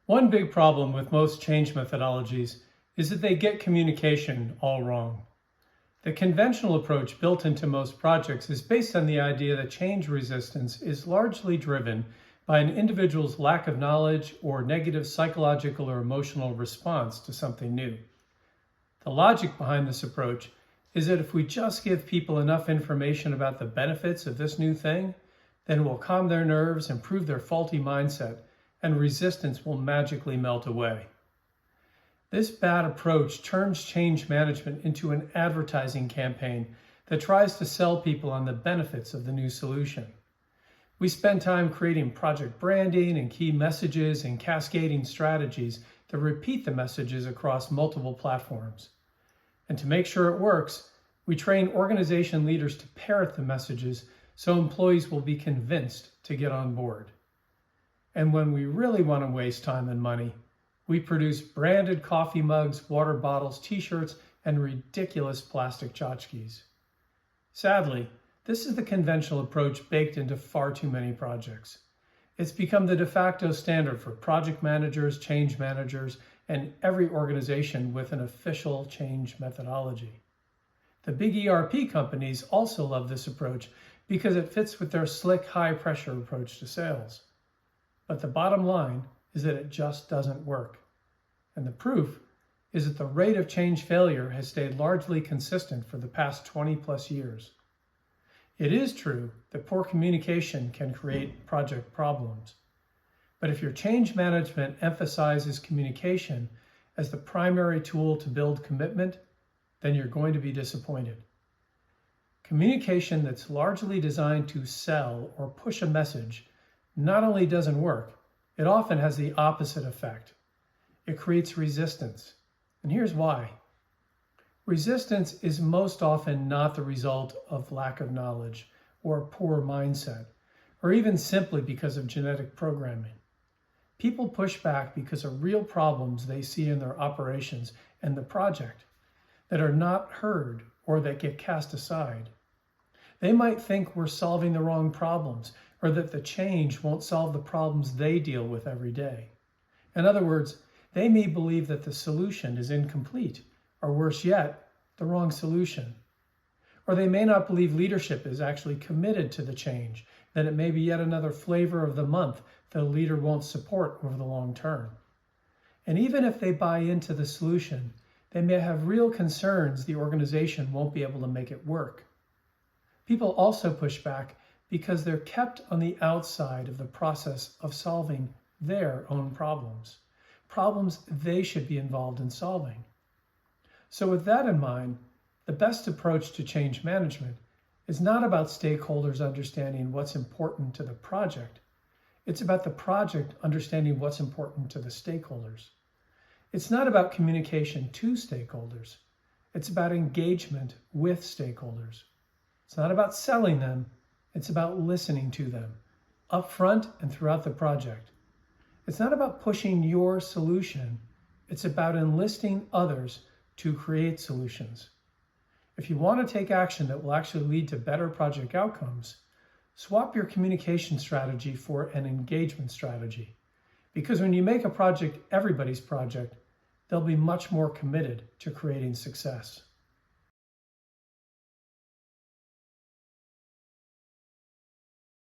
One big problem with most change methodologies is that they get communication all wrong. The conventional approach built into most projects is based on the idea that change resistance is largely driven by an individual's lack of knowledge or negative psychological or emotional response to something new. The logic behind this approach is that if we just give people enough information about the benefits of this new thing, then it will calm their nerves, improve their faulty mindset, and resistance will magically melt away. This bad approach turns change management into an advertising campaign that tries to sell people on the benefits of the new solution. We spend time creating project branding and key messages and cascading strategies that repeat the messages across multiple platforms. And to make sure it works, we train organization leaders to parrot the messages so employees will be convinced to get on board. And when we really want to waste time and money, we produce branded coffee mugs, water bottles, t-shirts, and ridiculous plastic tchotchkes. Sadly, this is the conventional approach baked into far too many projects. It's become the de facto standard for project managers, change managers, and every organization with an official change methodology. The big ERP companies also love this approach because it fits with their slick, high-pressure approach to sales. But the bottom line is that it just doesn't work. And the proof is that the rate of change failure has stayed largely consistent for the past 20+ years. It is true that poor communication can create project problems. But if your change management emphasizes communication as the primary tool to build commitment, then you're going to be disappointed. Communication that's largely designed to sell or push a message not only doesn't work, it often has the opposite effect. It creates resistance. And here's why. Resistance is most often not the result of lack of knowledge or a poor mindset, or even simply because of genetic programming. People push back because of real problems they see in their operations and the project that are not heard or that get cast aside. They might think we're solving the wrong problems or that the change won't solve the problems they deal with every day. In other words, they may believe that the solution is incomplete, or worse yet, the wrong solution. Or they may not believe leadership is actually committed to the change, that it may be yet another flavor of the month that a leader won't support over the long term. And even if they buy into the solution, they may have real concerns the organization won't be able to make it work. People also push back because they're kept on the outside of the process of solving their own problems they should be involved in solving. So with that in mind, the best approach to change management is not about stakeholders understanding what's important to the project. It's about the project understanding what's important to the stakeholders. It's not about communication to stakeholders. It's about engagement with stakeholders. It's not about selling them. It's about listening to them, up front and throughout the project. It's not about pushing your solution. It's about enlisting others to create solutions. If you want to take action that will actually lead to better project outcomes, swap your communication strategy for an engagement strategy. Because when you make a project everybody's project, they'll be much more committed to creating success.